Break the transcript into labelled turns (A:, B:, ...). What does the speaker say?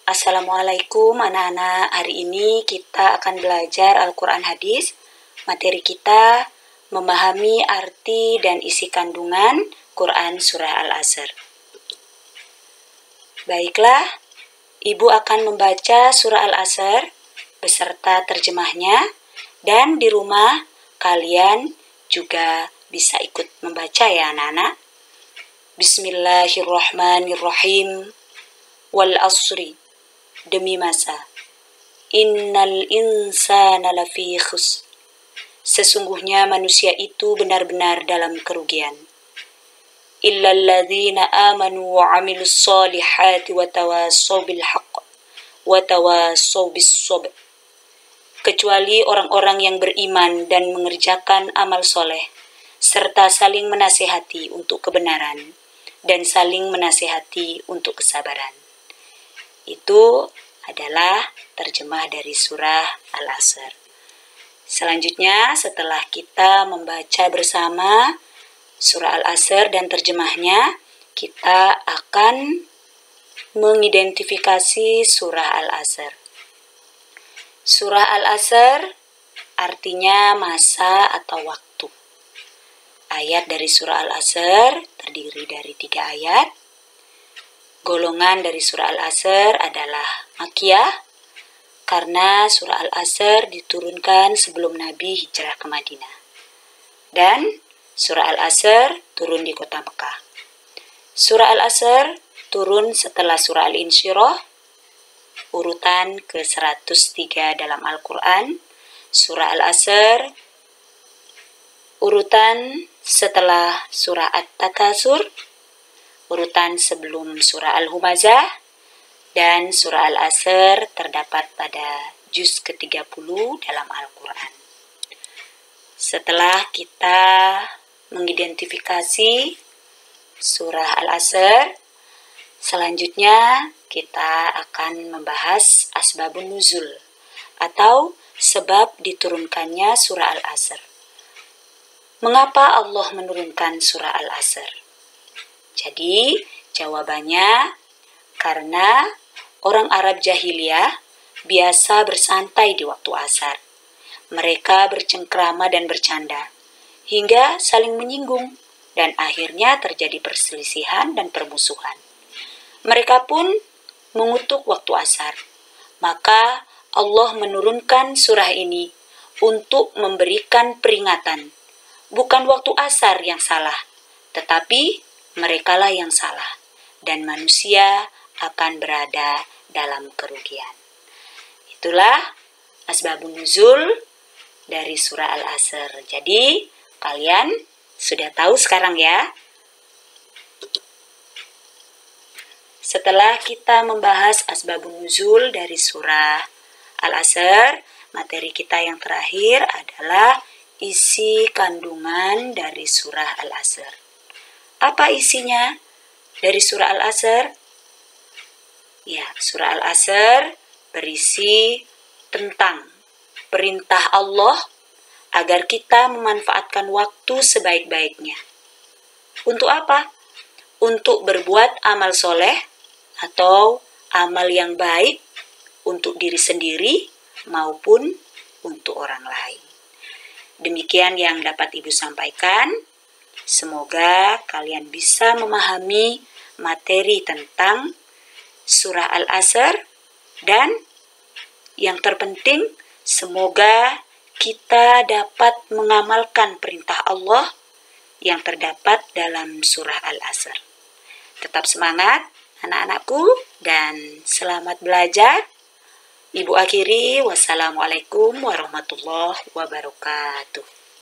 A: Assalamualaikum anak-anak, hari ini kita akan belajar Al-Quran Hadis. Materi kita memahami arti dan isi kandungan Quran Surah Al-Asr. Baiklah, Ibu akan membaca Surah Al-Asr beserta terjemahnya, dan di rumah kalian juga bisa ikut membaca ya anak-anak. Bismillahirrahmanirrahim. Wal asri, demi masa. Innal insana lafi khusr. Sesungguhnya manusia itu benar-benar dalam kerugian. Illal ladzina amanu wa 'amilus solihati wa tawassaw bil haqq wa tawassaw bis sabr. Kecuali orang-orang yang beriman dan mengerjakan amal soleh, serta saling menasihati untuk kebenaran dan saling menasihati untuk kesabaran. Itu adalah terjemah dari surah Al-Asr. Selanjutnya, setelah kita membaca bersama surah Al-Asr dan terjemahnya, kita akan mengidentifikasi surah Al-Asr. Surah Al-Asr artinya masa atau waktu. Ayat dari surah Al-Asr terdiri dari 3 ayat. Golongan dari surah Al-Asr adalah Makkiyah, karena surah Al-Asr diturunkan sebelum Nabi hijrah ke Madinah. Dan surah Al-Asr turun di kota Mekah. Surah Al-Asr turun setelah surah Al-Insyirah, urutan ke-103 dalam Al-Quran. Surah Al-Asr urutan setelah surah At-Takasur, urutan sebelum surah Al-Humazah, dan surah Al-Asr terdapat pada juz ke-30 dalam Al-Quran. Setelah kita mengidentifikasi surah Al-Asr, selanjutnya kita akan membahas asbabun nuzul atau sebab diturunkannya surah Al-Asr. Mengapa Allah menurunkan surah Al-Asr? Jadi, jawabannya karena orang Arab jahiliyah biasa bersantai di waktu asar. Mereka bercengkrama dan bercanda, hingga saling menyinggung, dan akhirnya terjadi perselisihan dan permusuhan. Mereka pun mengutuk waktu asar. Maka Allah menurunkan surah ini untuk memberikan peringatan. Bukan waktu asar yang salah, tetapi merekalah yang salah, dan manusia akan berada dalam kerugian. Itulah asbabun nuzul dari surah Al-Asr. Jadi, kalian sudah tahu sekarang ya. Setelah kita membahas asbabun nuzul dari surah Al-Asr, materi kita yang terakhir adalah isi kandungan dari surah Al-Asr. Apa isinya dari surah Al-Asr? Ya, surah Al-Asr berisi tentang perintah Allah agar kita memanfaatkan waktu sebaik-baiknya. Untuk apa? Untuk berbuat amal soleh atau amal yang baik untuk diri sendiri maupun untuk orang lain. Demikian yang dapat Ibu sampaikan. Semoga kalian bisa memahami materi tentang surah Al-Asr, dan yang terpenting, semoga kita dapat mengamalkan perintah Allah yang terdapat dalam surah Al-Asr. Tetap semangat anak-anakku dan selamat belajar. Ibu akhiri, wassalamualaikum warahmatullahi wabarakatuh.